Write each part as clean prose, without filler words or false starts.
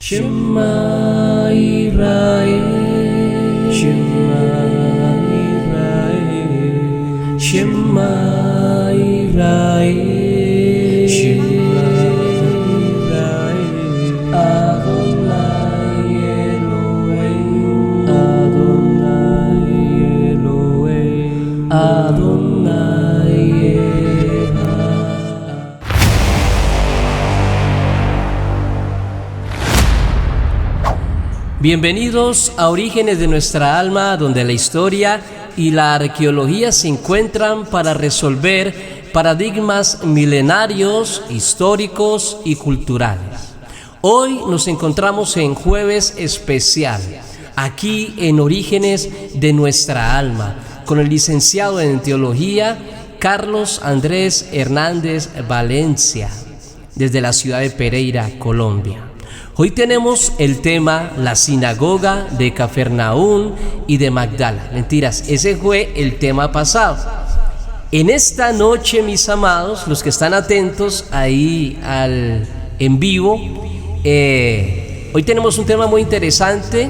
Shema Yisrael, Shema Yisrael, Shema Yisrael, Shema Yisrael, Adonai Eloheinu, Adonai Eloheinu, Adonai Echad. Bienvenidos a Orígenes de nuestra alma, donde la historia y la arqueología se encuentran para resolver paradigmas milenarios, históricos y culturales. Hoy nos encontramos en Jueves Especial, aquí en Orígenes de nuestra alma, con el licenciado en Teología Carlos Andrés Hernández Valencia, desde la ciudad de Pereira, Colombia. Hoy tenemos el tema la sinagoga de Cafarnaúm y de Magdala. Mentiras, ese fue el tema pasado. En esta noche, mis amados, los que están atentos ahí en vivo, hoy tenemos un tema muy interesante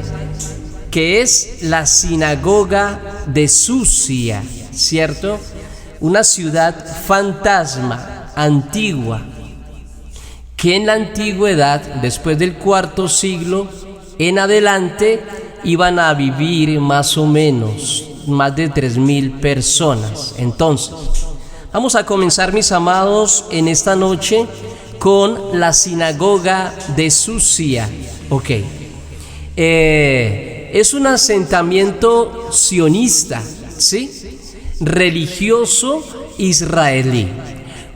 que es la sinagoga de Susia, ¿cierto? Una ciudad fantasma, antigua, que en la antigüedad, después del IV siglo en adelante, iban a vivir más o menos más de 3.000 personas. Entonces, vamos a comenzar, mis amados, en esta noche con la sinagoga de Susia. Ok. Es un asentamiento sionista, ¿sí? Religioso israelí,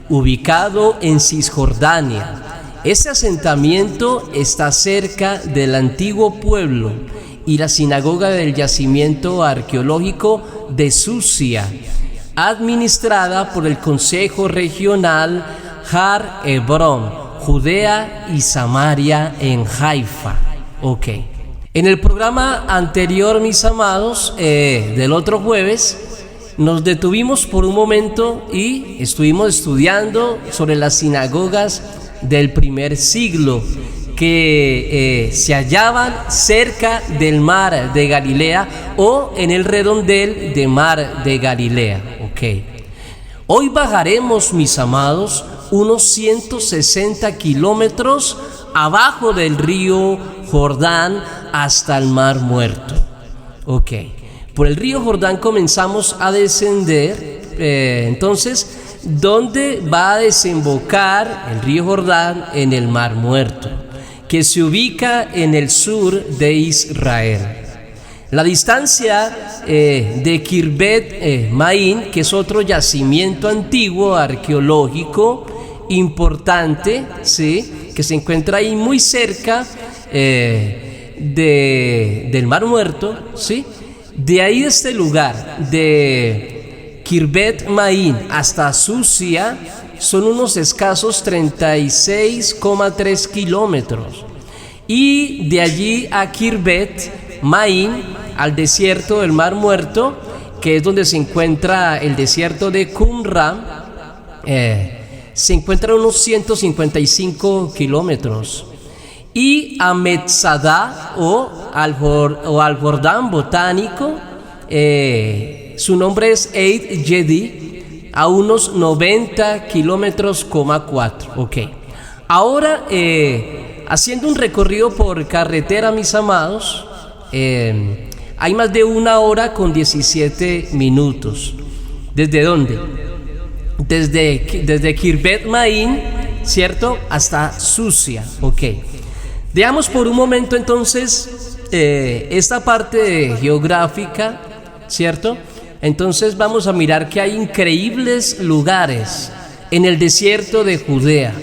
ubicado en Cisjordania. Este asentamiento está cerca del antiguo pueblo y la sinagoga del yacimiento arqueológico de Susia, administrada por el Consejo Regional Har Hebrón, Judea y Samaria en Haifa. Ok. En el programa anterior, mis amados, del otro jueves, nos detuvimos por un momento y estuvimos estudiando sobre las sinagogas del primer siglo que se hallaban cerca del mar de Galilea o en el redondel de mar de Galilea. Okay. Hoy bajaremos, mis amados, unos 160 kilómetros abajo del río Jordán hasta el Mar Muerto. Okay. Por el río Jordán comenzamos a descender, entonces, ¿dónde va a desembocar el río Jordán? En el Mar Muerto, que se ubica en el sur de Israel. La distancia de Kirbet Maín, que es otro yacimiento antiguo arqueológico importante, ¿sí?, que se encuentra ahí muy cerca del Mar Muerto, ¿sí? De ahí, de este lugar, de Kirbet Maín hasta Susia, son unos escasos 36,3 kilómetros. Y de allí a Kirbet Maín, al desierto del Mar Muerto, que es donde se encuentra el desierto de Qumran, se encuentran unos 155 kilómetros. Y a Metzadá o al Jordán botánico, su nombre es Eid Yedi, a unos 90 kilómetros, 4. Ok. Ahora, haciendo un recorrido por carretera, mis amados, hay más de 1 hora con 17 minutos. ¿Desde dónde? Desde Kirbet Maín, ¿cierto?, hasta Susia. Ok. Veamos por un momento entonces esta parte geográfica, ¿cierto? Entonces vamos a mirar que hay increíbles lugares en el desierto de Judea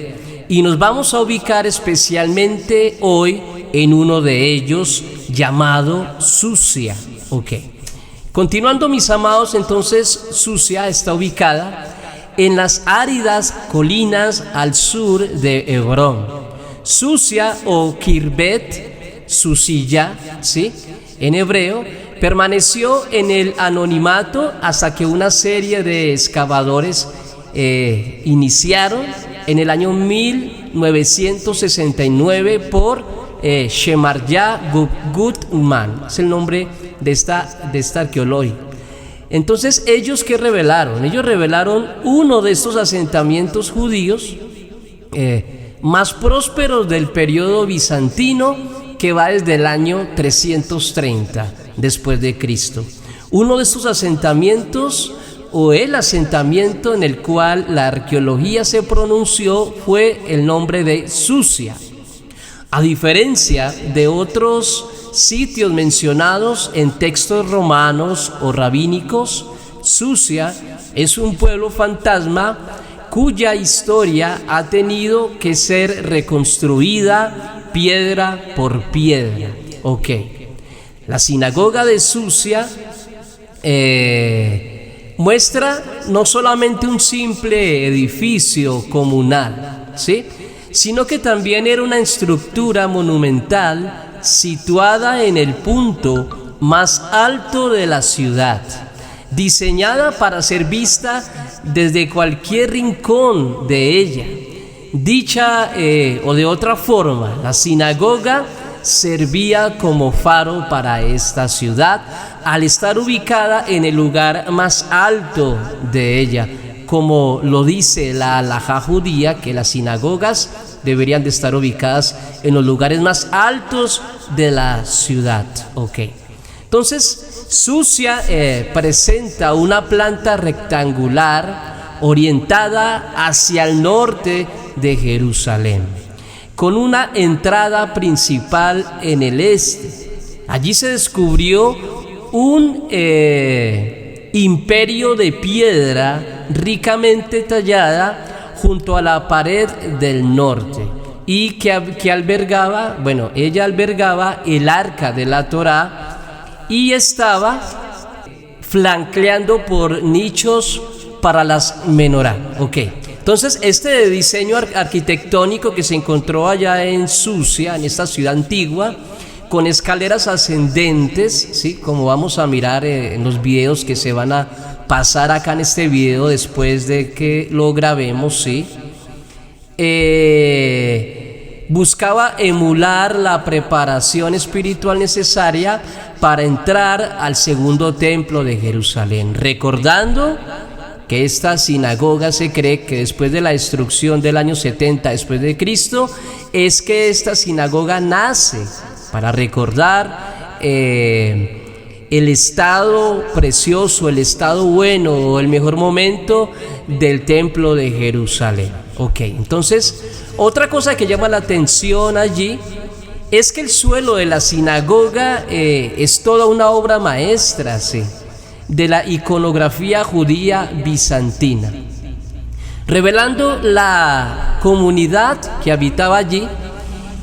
y nos vamos a ubicar especialmente hoy en uno de ellos llamado Susia. Ok. Continuando, mis amados, entonces Susia está ubicada en las áridas colinas al sur de Hebrón. Susia o Kirbet Susia, ¿sí?, en hebreo, permaneció en el anonimato hasta que una serie de excavadores iniciaron en el año 1969 por Shemarya Gutman, es el nombre de esta arqueología. Entonces, ¿ellos qué revelaron? Ellos revelaron uno de estos asentamientos judíos más prósperos del periodo bizantino, que va desde el año 330 después de Cristo. Uno de estos asentamientos, o el asentamiento en el cual la arqueología se pronunció, fue el nombre de Susia. A diferencia de otros sitios mencionados en textos romanos o rabínicos, Susia es un pueblo fantasma cuya historia ha tenido que ser reconstruida piedra por piedra. Ok, la sinagoga de Susia muestra no solamente un simple edificio comunal, ¿sí?, sino que también era una estructura monumental situada en el punto más alto de la ciudad, diseñada para ser vista desde cualquier rincón de ella. Dicha o de otra forma, la sinagoga servía como faro para esta ciudad al estar ubicada en el lugar más alto de ella, como lo dice la halajá judía, que las sinagogas deberían de estar ubicadas en los lugares más altos de la ciudad. Ok, entonces Susia presenta una planta rectangular orientada hacia el norte de Jerusalén, con una entrada principal en el este. Allí se descubrió un imperio de piedra ricamente tallada junto a la pared del norte, y que albergaba, ella albergaba el arca de la Torá y estaba flanqueando por nichos para las menorá. Ok, entonces este diseño arquitectónico que se encontró allá en Susia, en esta ciudad antigua, con escaleras ascendentes, ¿sí?, como vamos a mirar en los videos que se van a pasar acá en este video después de que lo grabemos, ¿sí? Buscaba emular la preparación espiritual necesaria para entrar al segundo templo de Jerusalén, recordando que esta sinagoga se cree que después de la destrucción del año 70 después de Cristo, es que esta sinagoga nace para recordar el estado precioso, el estado bueno o el mejor momento del templo de Jerusalén. Ok, entonces otra cosa que llama la atención allí es que el suelo de la sinagoga es toda una obra maestra, ¿sí?, de la iconografía judía bizantina, revelando la comunidad que habitaba allí,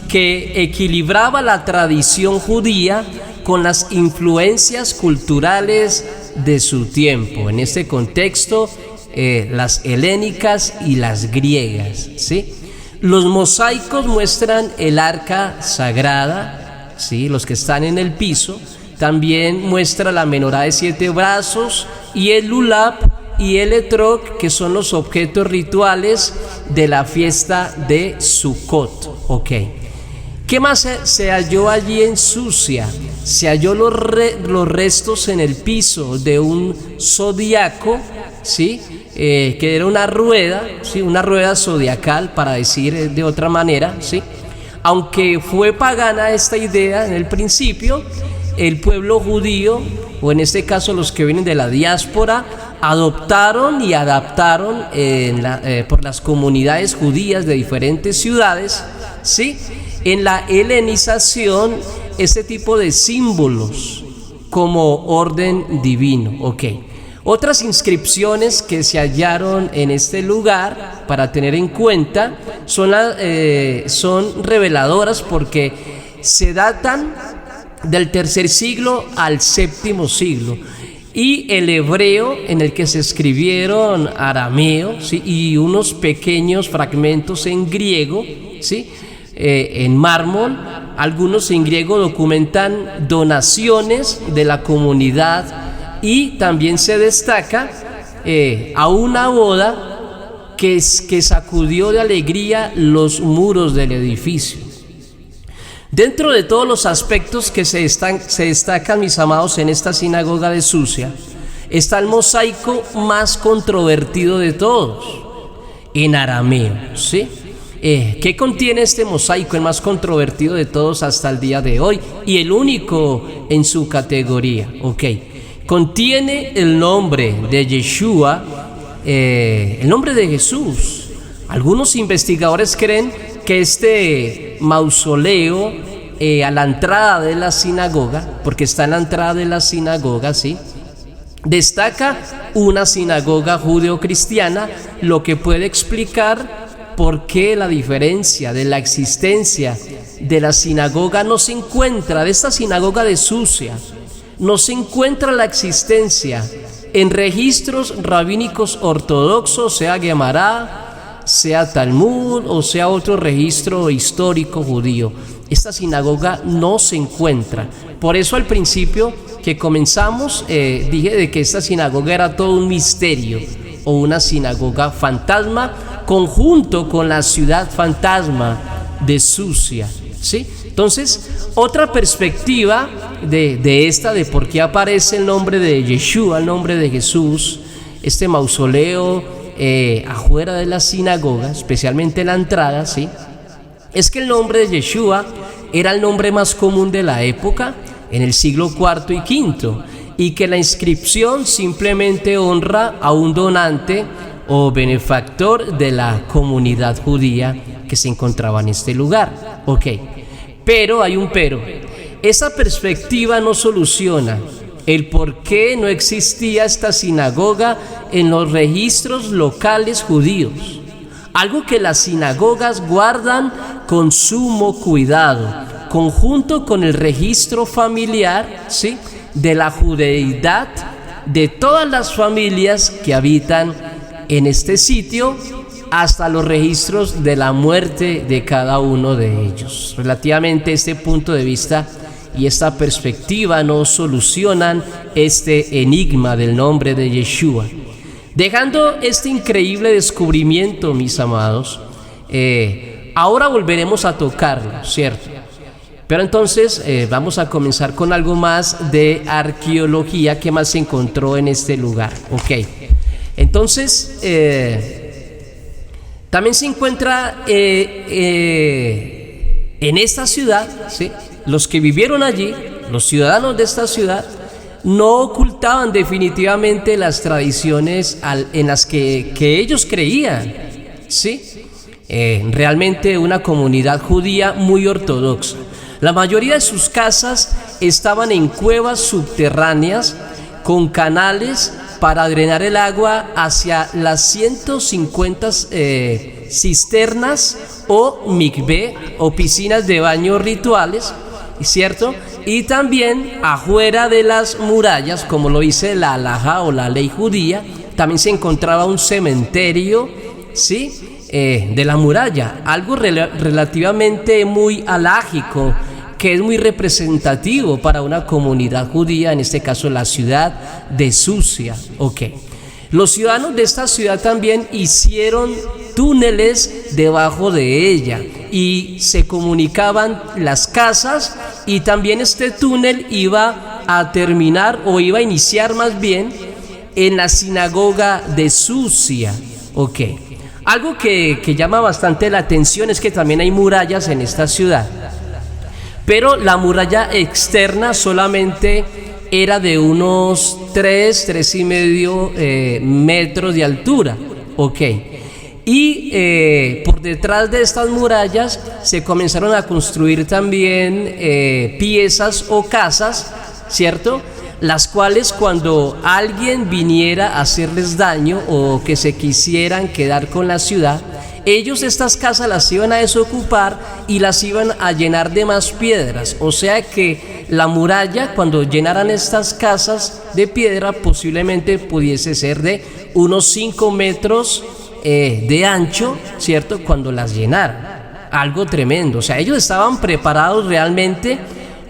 que equilibraba la tradición judía con las influencias culturales de su tiempo. En este contexto, las helénicas y las griegas, ¿sí? Los mosaicos muestran el arca sagrada, ¿sí?, los que están en el piso. También muestra la menorá de 7 brazos y el lulab y el etrog, que son los objetos rituales de la fiesta de Sukkot. Ok, ¿qué más se halló allí en Susia? Se halló los restos en el piso de un zodiaco, ¿sí?, que era una rueda, ¿sí?, una rueda zodiacal, para decir de otra manera, ¿sí? Aunque fue pagana esta idea en el principio, el pueblo judío, o en este caso los que vienen de la diáspora, adoptaron y adaptaron por las comunidades judías de diferentes ciudades, ¿sí?, en la helenización, este tipo de símbolos como orden divino. Ok, otras inscripciones que se hallaron en este lugar para tener en cuenta son reveladoras, porque se datan del tercer siglo al séptimo siglo, y el hebreo en el que se escribieron arameo, ¿sí?, y unos pequeños fragmentos en griego, ¿sí?, en mármol. Algunos en griego documentan donaciones de la comunidad, y también se destaca a una boda que sacudió de alegría los muros del edificio. Dentro de todos los aspectos que se destacan, mis amados, en esta sinagoga de Susia, está el mosaico más controvertido de todos, en arameo, ¿sí? ¿Qué contiene este mosaico, el más controvertido de todos hasta el día de hoy y el único en su categoría? Ok, contiene el nombre de Yeshua, el nombre de Jesús. Algunos investigadores creen que este mausoleo a la entrada de la sinagoga, porque está en la entrada de la sinagoga, ¿sí?, destaca una sinagoga judeocristiana, lo que puede explicar por qué la diferencia de la existencia de la sinagoga no se encuentra, de esta sinagoga de Susia, no se encuentra la existencia en registros rabínicos ortodoxos, sea Guemará, sea Talmud o sea otro registro histórico judío. Esta sinagoga no se encuentra. Por eso al principio que comenzamos dije de que esta sinagoga era todo un misterio o una sinagoga fantasma conjunto con la ciudad fantasma de Susia, ¿sí? Entonces, otra perspectiva de esta, de por qué aparece el nombre de Yeshua, el nombre de Jesús, este mausoleo afuera de la sinagoga, especialmente en la entrada, ¿sí?, es que el nombre de Yeshua era el nombre más común de la época, en el siglo IV y V, y que la inscripción simplemente honra a un donante o benefactor de la comunidad judía que se encontraba en este lugar. Ok, pero hay un pero. Esa perspectiva no soluciona el por qué no existía esta sinagoga en los registros locales judíos, algo que las sinagogas guardan con sumo cuidado, conjunto con el registro familiar, ¿sí?, de la judeidad de todas las familias que habitan en este sitio, hasta los registros de la muerte de cada uno de ellos. Relativamente este punto de vista y esta perspectiva no solucionan este enigma del nombre de Yeshua. Dejando este increíble descubrimiento, mis amados, ahora volveremos a tocarlo, ¿cierto? Pero entonces vamos a comenzar con algo más de arqueología que más se encontró en este lugar. Ok, entonces también se encuentra en esta ciudad, ¿sí?, los que vivieron allí, los ciudadanos de esta ciudad, no ocultaban definitivamente las tradiciones en las que ellos creían, ¿sí? Realmente una comunidad judía muy ortodoxa. La mayoría de sus casas estaban en cuevas subterráneas con canales para drenar el agua hacia las 150 cisternas o mikvé o piscinas de baño rituales, ¿cierto? Y también afuera de las murallas, como lo dice la halajá o la ley judía, también se encontraba un cementerio, ¿sí?, de la muralla, algo relativamente muy halágico, que es muy representativo para una comunidad judía, en este caso la ciudad de Susia. Ok, los ciudadanos de esta ciudad también hicieron túneles debajo de ella y se comunicaban las casas, y también este túnel iba a terminar o iba a iniciar más bien en la sinagoga de Susia. Ok, algo que llama bastante la atención es que también hay murallas en esta ciudad, pero la muralla externa solamente era de unos 3,5 metros de altura. Ok, y por detrás de estas murallas se comenzaron a construir también piezas o casas, ¿cierto?, las cuales cuando alguien viniera a hacerles daño o que se quisieran quedar con la ciudad, ellos estas casas las iban a desocupar y las iban a llenar de más piedras. O sea que la muralla, cuando llenaran estas casas de piedra, posiblemente pudiese ser de unos 5 metros de ancho, ¿cierto?, cuando las llenaran. Algo tremendo. O sea, ellos estaban preparados realmente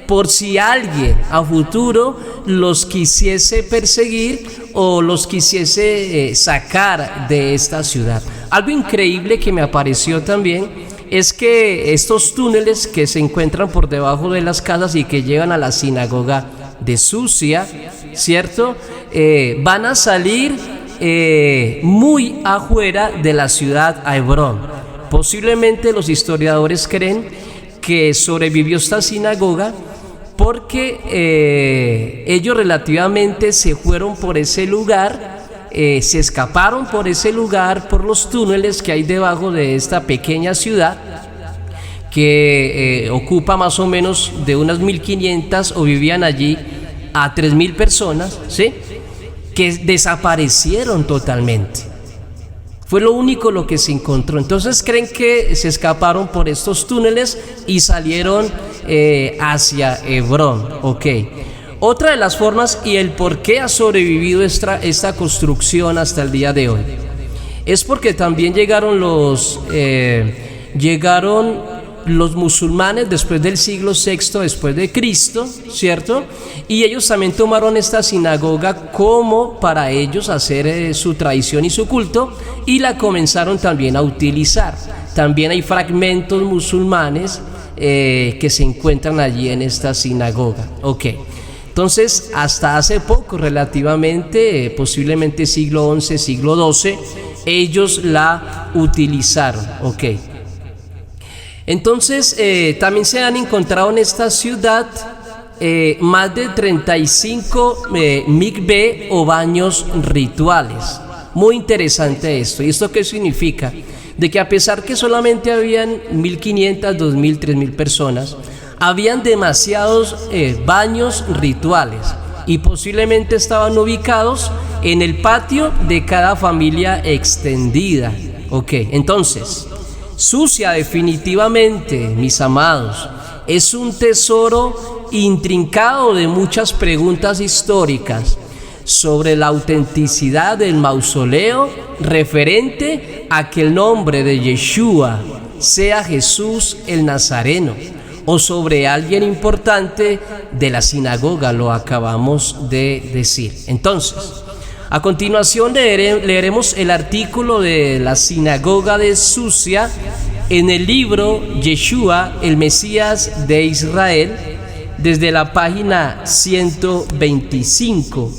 por si alguien a futuro los quisiese perseguir o los quisiese sacar de esta ciudad. Algo increíble que me apareció también es que estos túneles que se encuentran por debajo de las casas y que llevan a la sinagoga de Susia, ¿cierto? Van a salir muy afuera de la ciudad a Hebrón. Posiblemente los historiadores creen que sobrevivió esta sinagoga porque ellos relativamente se fueron por ese lugar, se escaparon por ese lugar, por los túneles que hay debajo de esta pequeña ciudad que ocupa más o menos de unas 1.500 o vivían allí a 3.000 personas, ¿sí? Que desaparecieron totalmente. Fue lo único lo que se encontró. Entonces creen que se escaparon por estos túneles y salieron hacia Hebrón. Ok. Otra de las formas y el por qué ha sobrevivido esta construcción hasta el día de hoy es porque también llegaron los musulmanes después del siglo VI después de Cristo, ¿cierto? Y ellos también tomaron esta sinagoga como para ellos hacer su tradición y su culto, y la comenzaron también a utilizar. También hay fragmentos musulmanes que se encuentran allí en esta sinagoga. Ok. Entonces, hasta hace poco, relativamente, posiblemente siglo XI, siglo XII, ellos la utilizaron. Ok. Entonces, también se han encontrado en esta ciudad más de 35 mikvé o baños rituales. Muy interesante esto. ¿Y esto qué significa? De que a pesar que solamente habían 1.500, 2.000, 3.000 personas, habían demasiados baños rituales y posiblemente estaban ubicados en el patio de cada familia extendida. Ok, entonces, Susia definitivamente, mis amados, es un tesoro intrincado de muchas preguntas históricas sobre la autenticidad del mausoleo referente a que el nombre de Yeshua sea Jesús el Nazareno, o sobre alguien importante de la sinagoga, lo acabamos de decir. Entonces, a continuación leeremos el artículo de la sinagoga de Susia en el libro Yeshua, el Mesías de Israel, desde la página 125.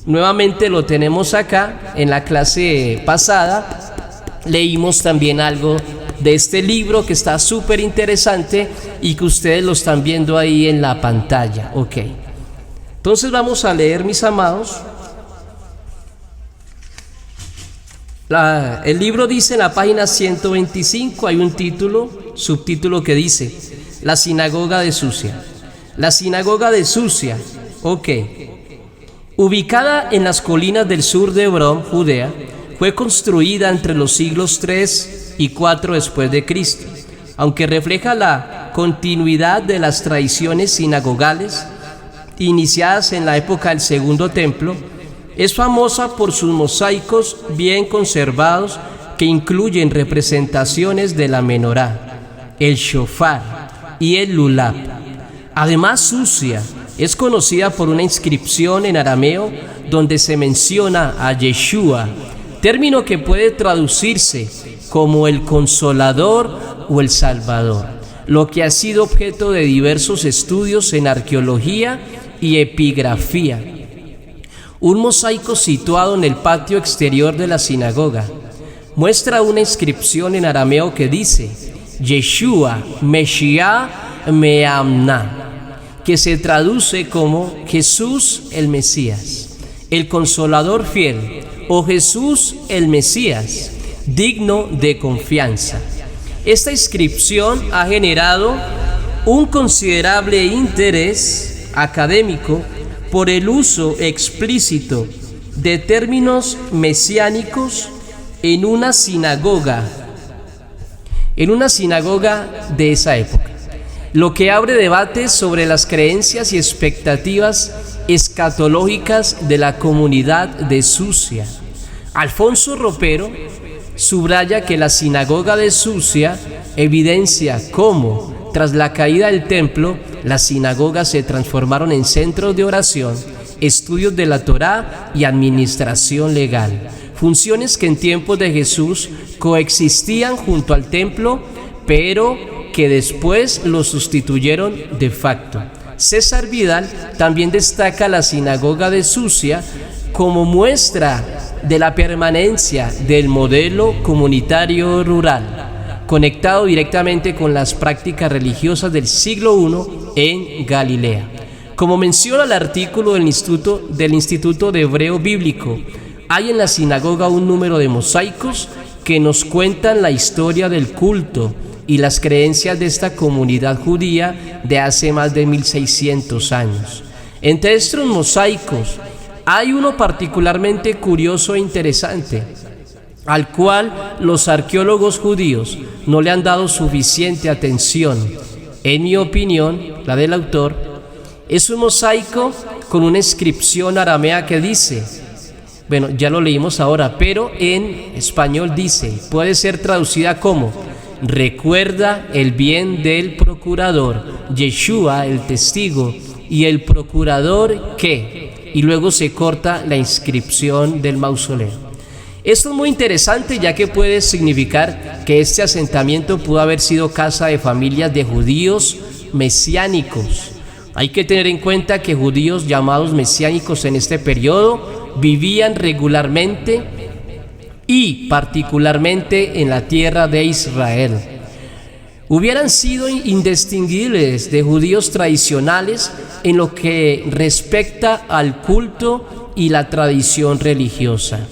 Nuevamente lo tenemos acá. En la clase pasada leímos también algo de este libro que está súper interesante y que ustedes lo están viendo ahí en la pantalla. Ok. Entonces vamos a leer, mis amados. El libro dice en la página 125, hay un subtítulo que dice: La sinagoga de Susia. La sinagoga de Susia, ok. Ubicada en las colinas del sur de Hebrón, Judea, fue construida entre los siglos 3 y 4 después de Cristo. Aunque refleja la continuidad de las tradiciones sinagogales iniciadas en la época del Segundo Templo, es famosa por sus mosaicos bien conservados que incluyen representaciones de la menorá, el shofar y el lulab. Además, Susia es conocida por una inscripción en arameo donde se menciona a Yeshua, término que puede traducirse como el Consolador o el Salvador, lo que ha sido objeto de diversos estudios en arqueología y epigrafía. Un mosaico situado en el patio exterior de la sinagoga muestra una inscripción en arameo que dice: Yeshua Meshiach Me'amna, que se traduce como Jesús el Mesías, el Consolador fiel, o Jesús el Mesías, digno de confianza. Esta inscripción ha generado un considerable interés académico por el uso explícito de términos mesiánicos en una sinagoga de esa época, lo que abre debates sobre las creencias y expectativas escatológicas de la comunidad de Susia. Alfonso Ropero subraya que la sinagoga de Susia evidencia cómo, tras la caída del templo, las sinagogas se transformaron en centros de oración, estudios de la Torá y administración legal, funciones que en tiempos de Jesús coexistían junto al templo, pero que después lo sustituyeron de facto. César Vidal también destaca la sinagoga de Sucia como muestra de la permanencia del modelo comunitario rural, conectado directamente con las prácticas religiosas del siglo I en Galilea. Como menciona el artículo del Instituto de Hebreo Bíblico, hay en la sinagoga un número de mosaicos que nos cuentan la historia del culto y las creencias de esta comunidad judía de hace más de 1600 años. Entre estos mosaicos hay uno particularmente curioso e interesante, al cual los arqueólogos judíos no le han dado suficiente atención. En mi opinión, la del autor, es un mosaico con una inscripción aramea que dice, bueno, ya lo leímos ahora, pero en español dice, puede ser traducida como: recuerda el bien del procurador, Yeshua el testigo, y el procurador que, y luego se corta la inscripción del mausoleo. Esto es muy interesante, ya que puede significar que este asentamiento pudo haber sido casa de familias de judíos mesiánicos. Hay que tener en cuenta que judíos llamados mesiánicos en este periodo vivían regularmente y particularmente en la tierra de Israel. Hubieran sido indistinguibles de judíos tradicionales en lo que respecta al culto y la tradición religiosa.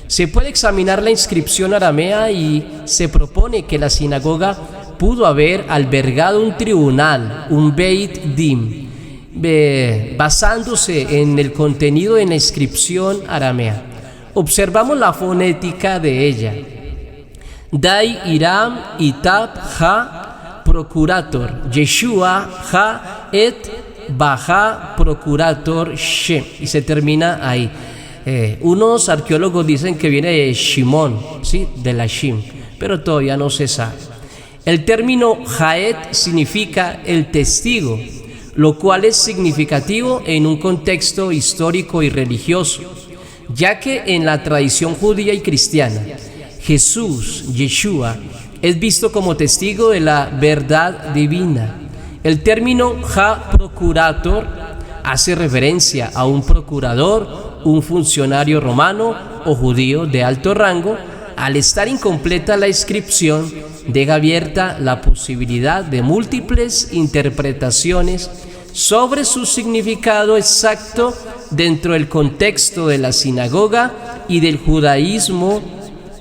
Se puede examinar la inscripción aramea y se propone que la sinagoga pudo haber albergado un tribunal, un Beit Din, basándose en el contenido de la inscripción aramea. Observamos la fonética de ella. Dai Iram Itab Ha Procurator, Yeshua Ha Et Baja Procurator Shem, y se termina ahí. Unos arqueólogos dicen que viene de Shimón, ¿sí? De la Shim, pero todavía no se sabe. El término Haet significa el testigo, lo cual es significativo en un contexto histórico y religioso, ya que en la tradición judía y cristiana, Jesús, Yeshua, es visto como testigo de la verdad divina. El término Ha Procurator hace referencia a un procurador, un funcionario romano o judío de alto rango. Al estar incompleta la inscripción, deja abierta la posibilidad de múltiples interpretaciones sobre su significado exacto dentro del contexto de la sinagoga y del judaísmo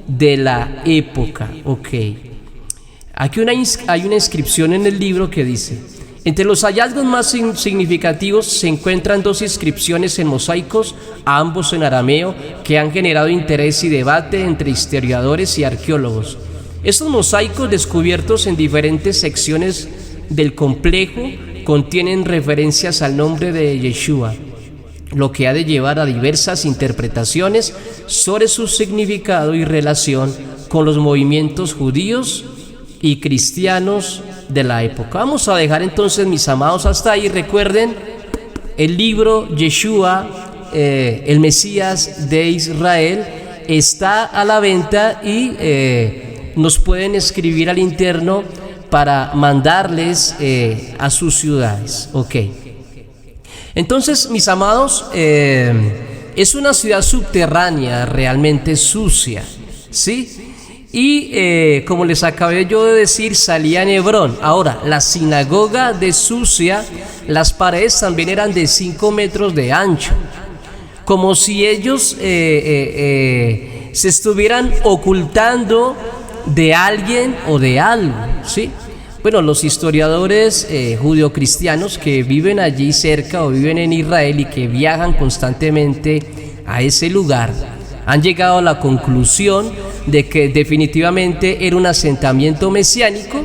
de la época. Aquí hay una inscripción en el libro que dice: entre los hallazgos más significativos se encuentran dos inscripciones en mosaicos, ambos en arameo, que han generado interés y debate entre historiadores y arqueólogos. Estos mosaicos, descubiertos en diferentes secciones del complejo, contienen referencias al nombre de Yeshua, lo que ha de llevar a diversas interpretaciones sobre su significado y relación con los movimientos judíos y cristianos de la época. Vamos a dejar entonces, mis amados, hasta ahí. Recuerden, el libro Yeshua, el Mesías de Israel, está a la venta y nos pueden escribir al interno para mandarles a sus ciudades. Entonces, mis amados, es una ciudad subterránea realmente sucia, ¿sí? Y como les acabé yo de decir, salía en Hebrón. Ahora, la sinagoga de Sucia, las paredes también eran de 5 metros de ancho, como si ellos se estuvieran ocultando de alguien o de algo, ¿sí? Bueno, los historiadores judeocristianos que viven allí cerca o viven en Israel y que viajan constantemente a ese lugar han llegado a la conclusión de que definitivamente era un asentamiento mesiánico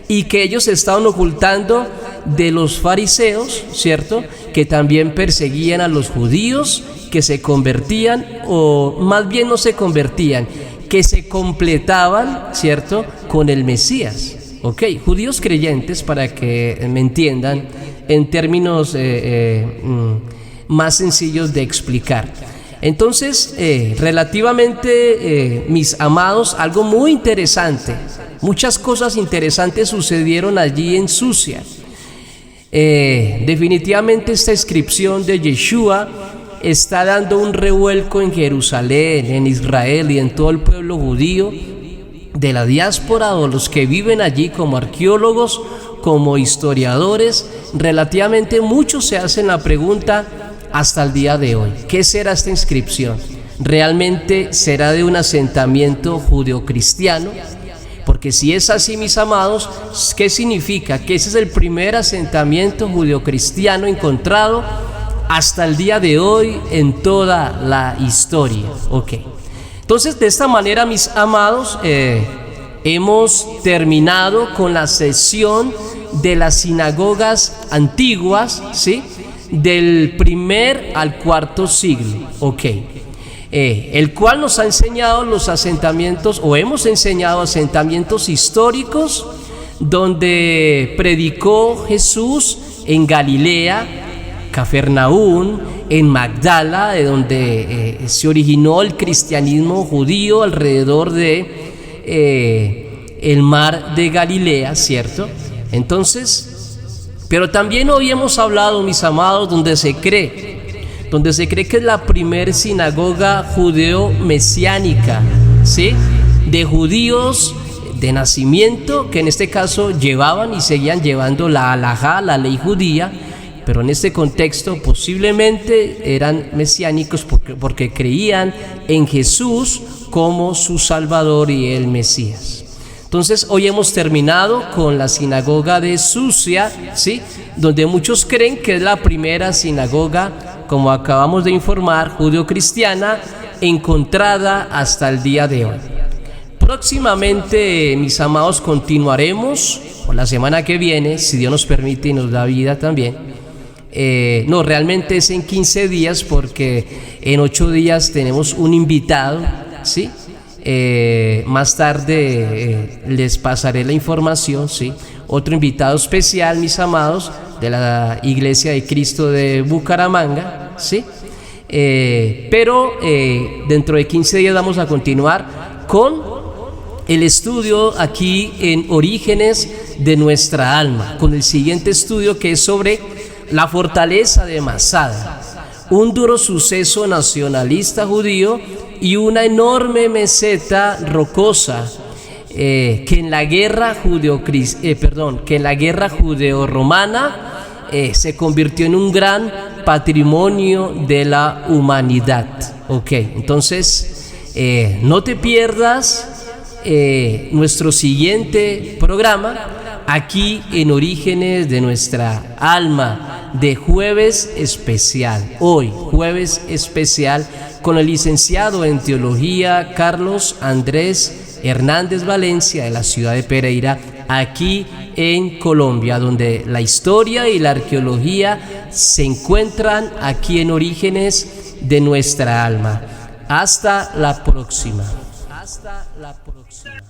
y que ellos se estaban ocultando de los fariseos, ¿cierto?, que también perseguían a los judíos que se convertían, o más bien no se convertían, que se completaban, ¿cierto?, con el Mesías. Judíos creyentes, para que me entiendan en términos más sencillos de explicar. Entonces, relativamente, mis amados, algo muy interesante Muchas cosas interesantes sucedieron allí en Susia. Definitivamente esta inscripción de Yeshua está dando un revuelco en Jerusalén, en Israel y en todo el pueblo judío de la diáspora, o los que viven allí como arqueólogos, como historiadores. Relativamente muchos se hacen la pregunta hasta el día de hoy: ¿qué será esta inscripción? ¿Realmente será de un asentamiento judeocristiano? Porque si es así, mis amados, ¿qué significa? Que ese es el primer asentamiento judeocristiano encontrado hasta el día de hoy en toda la historia. Ok. Entonces, de esta manera, mis amados, hemos terminado con la sesión de las sinagogas antiguas, ¿sí? Del primer al cuarto siglo. Ok. El cual nos ha enseñado los asentamientos, o hemos enseñado asentamientos históricos donde predicó Jesús en Galilea, Cafarnaúm, en Magdala, de donde se originó el cristianismo judío alrededor de el mar de Galilea, ¿cierto? Entonces, pero también hoy hemos hablado, mis amados, donde se cree que es la primer sinagoga judeo-mesiánica, ¿sí? De judíos de nacimiento, que en este caso llevaban y seguían llevando la halajá, la ley judía, pero en este contexto posiblemente eran mesiánicos porque creían en Jesús como su Salvador y el Mesías. Entonces, hoy hemos terminado con la sinagoga de Susia, ¿sí? Donde muchos creen que es la primera sinagoga, como acabamos de informar, judeocristiana, encontrada hasta el día de hoy. Próximamente, mis amados, continuaremos, o la semana que viene, si Dios nos permite y nos da vida también. No, realmente es en 15 días, porque en 8 días tenemos un invitado, ¿sí? Más tarde les pasaré la información, ¿sí? Otro invitado especial, mis amados, de la Iglesia de Cristo de Bucaramanga, ¿sí? Pero dentro de 15 días vamos a continuar con el estudio aquí en Orígenes de nuestra alma, con el siguiente estudio, que es sobre la fortaleza de Masada, un duro suceso nacionalista judío y una enorme meseta rocosa que en la guerra judeo-romana se convirtió en un gran patrimonio de la humanidad. Ok, entonces no te pierdas nuestro siguiente programa aquí en Orígenes de nuestra alma, de jueves especial. Hoy, jueves especial, con el licenciado en teología Carlos Andrés Hernández Valencia, de la ciudad de Pereira, aquí en Colombia, donde la historia y la arqueología se encuentran aquí en Orígenes de nuestra alma. Hasta la próxima. Hasta la próxima.